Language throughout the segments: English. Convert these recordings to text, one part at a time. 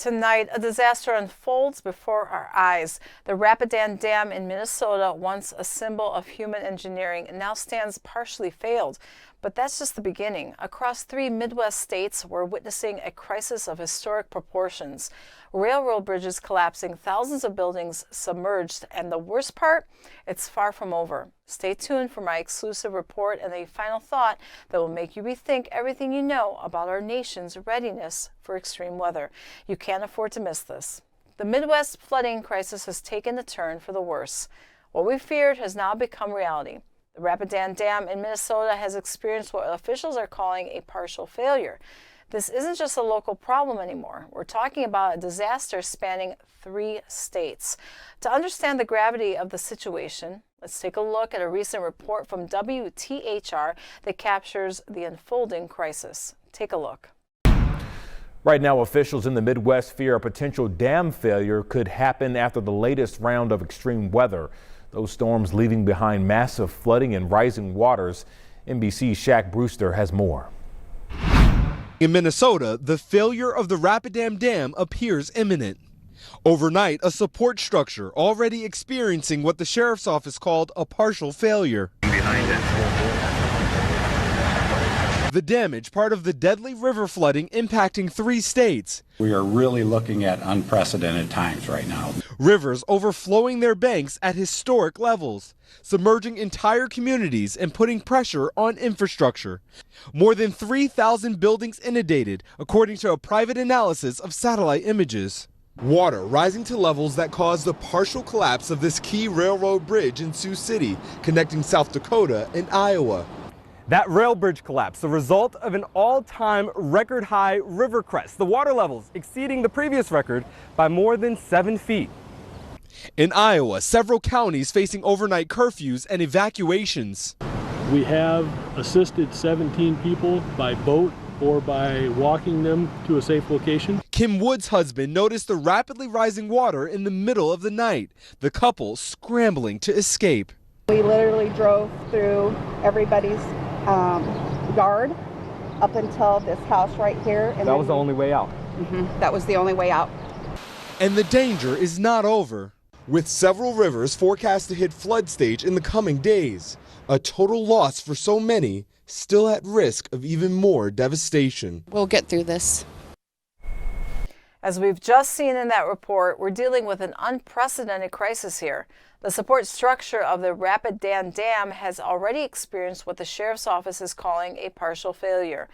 Tonight, a disaster unfolds before our eyes. The Rapidan Dam in Minnesota, once a symbol of human engineering, now stands partially failed. But that's just the beginning. Across 3 Midwest states, we're witnessing a crisis of historic proportions. Railroad bridges collapsing, thousands of buildings submerged, and the worst part, it's far from over. Stay tuned for my exclusive report and a final thought that will make you rethink everything you know about our nation's readiness for extreme weather. You can't afford to miss this. The Midwest flooding crisis has taken a turn for the worse. What we feared has now become reality. The Rapidan Dam in Minnesota has experienced what officials are calling a partial failure. This isn't just a local problem anymore. We're talking about a disaster spanning 3 states. To understand the gravity of the situation, let's take a look at a recent report from WTHR that captures the unfolding crisis. Take a look. Right now, officials in the Midwest fear a potential dam failure could happen after the latest round of extreme weather. Those storms leaving behind massive flooding and rising waters. NBC's Shaq Brewster has more. In Minnesota, the failure of the Rapidan Dam appears imminent. Overnight, a support structure already experiencing what the sheriff's office called a partial failure. Behind it. The damage, part of the deadly river flooding impacting 3 states. We are really looking at unprecedented times right now. Rivers overflowing their banks at historic levels, submerging entire communities and putting pressure on infrastructure. More than 3,000 buildings inundated, according to a private analysis of satellite images. Water rising to levels that caused the partial collapse of this key railroad bridge in Sioux City, connecting South Dakota and Iowa. That rail bridge collapse, the result of an all-time record-high river crest, the water levels exceeding the previous record by more than 7 feet. In Iowa, several counties facing overnight curfews and evacuations. We have assisted 17 people by boat or by walking them to a safe location. Kim Wood's husband noticed the rapidly rising water in the middle of the night, the couple scrambling to escape. We literally drove through everybody's yard up until this house right here. And that was the only way out. That was the only way out. And the danger is not over, with several rivers forecast to hit flood stage in the coming days. A total loss for so many, still at risk of even more devastation. We'll get through this. As we've just seen in that report, we're dealing with an unprecedented crisis here. The support structure of the Rapidan Dam has already experienced what the sheriff's office is calling a partial failure.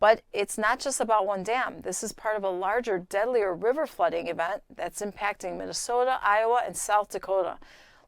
But it's not just about one dam. This is part of a larger, deadlier river flooding event that's impacting Minnesota, Iowa, and South Dakota.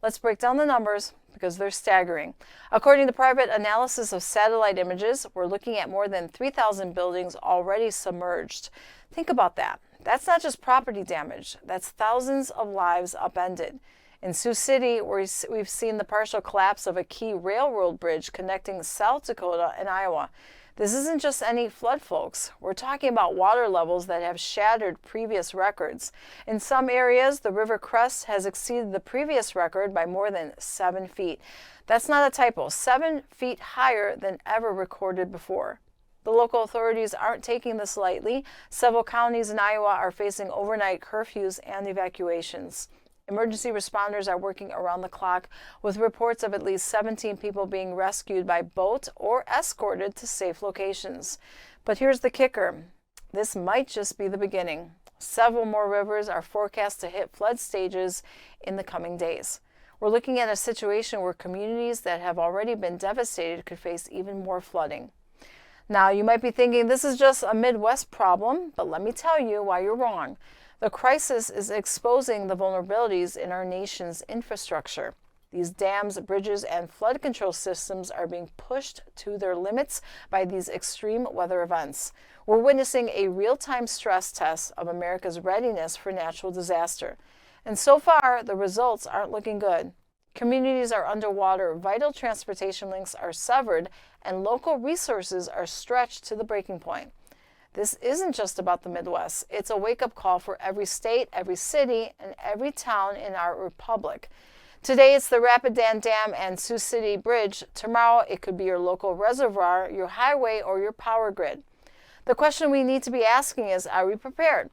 Let's break down the numbers because they're staggering. According to private analysis of satellite images, we're looking at more than 3,000 buildings already submerged. Think about that. That's not just property damage. That's thousands of lives upended. In Sioux City, we've seen the partial collapse of a key railroad bridge connecting South Dakota and Iowa. This isn't just any flood, folks. We're talking about water levels that have shattered previous records. In some areas, the river crest has exceeded the previous record by more than 7 feet. That's not a typo, 7 feet higher than ever recorded before. The local authorities aren't taking this lightly. Several counties in Iowa are facing overnight curfews and evacuations. Emergency responders are working around the clock with reports of at least 17 people being rescued by boat or escorted to safe locations. But here's the kicker. This might just be the beginning. Several more rivers are forecast to hit flood stages in the coming days. We're looking at a situation where communities that have already been devastated could face even more flooding. Now, you might be thinking this is just a Midwest problem, but let me tell you why you're wrong. The crisis is exposing the vulnerabilities in our nation's infrastructure. These dams, bridges, and flood control systems are being pushed to their limits by these extreme weather events. We're witnessing a real-time stress test of America's readiness for natural disaster. And so far, the results aren't looking good. Communities are underwater, vital transportation links are severed, and local resources are stretched to the breaking point. This isn't just about the Midwest. It's a wake-up call for every state, every city, and every town in our republic. Today, it's the Rapidan Dam and Sioux City Bridge. Tomorrow, it could be your local reservoir, your highway, or your power grid. The question we need to be asking is, are we prepared?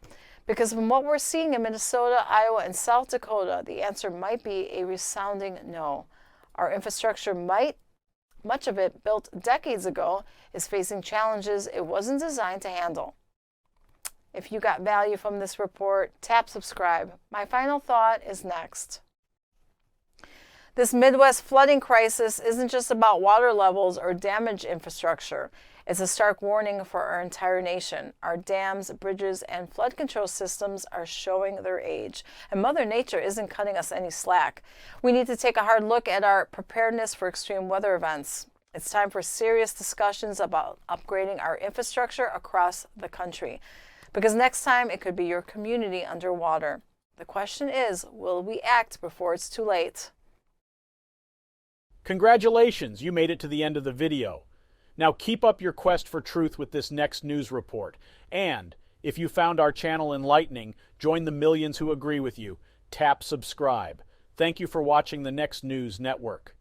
Because from what we're seeing in Minnesota, Iowa, and South Dakota, the answer might be a resounding no. Our infrastructure much of it built decades ago, is facing challenges it wasn't designed to handle. If you got value from this report, tap subscribe. My final thought is next. This Midwest flooding crisis isn't just about water levels or damaged infrastructure. It's a stark warning for our entire nation. Our dams, bridges, and flood control systems are showing their age, and Mother Nature isn't cutting us any slack. We need to take a hard look at our preparedness for extreme weather events. It's time for serious discussions about upgrading our infrastructure across the country, because next time it could be your community underwater. The question is, will we act before it's too late? Congratulations, you made it to the end of the video. Now keep up your quest for truth with this next news report. And if you found our channel enlightening, join the millions who agree with you. Tap subscribe. Thank you for watching the Next News Network.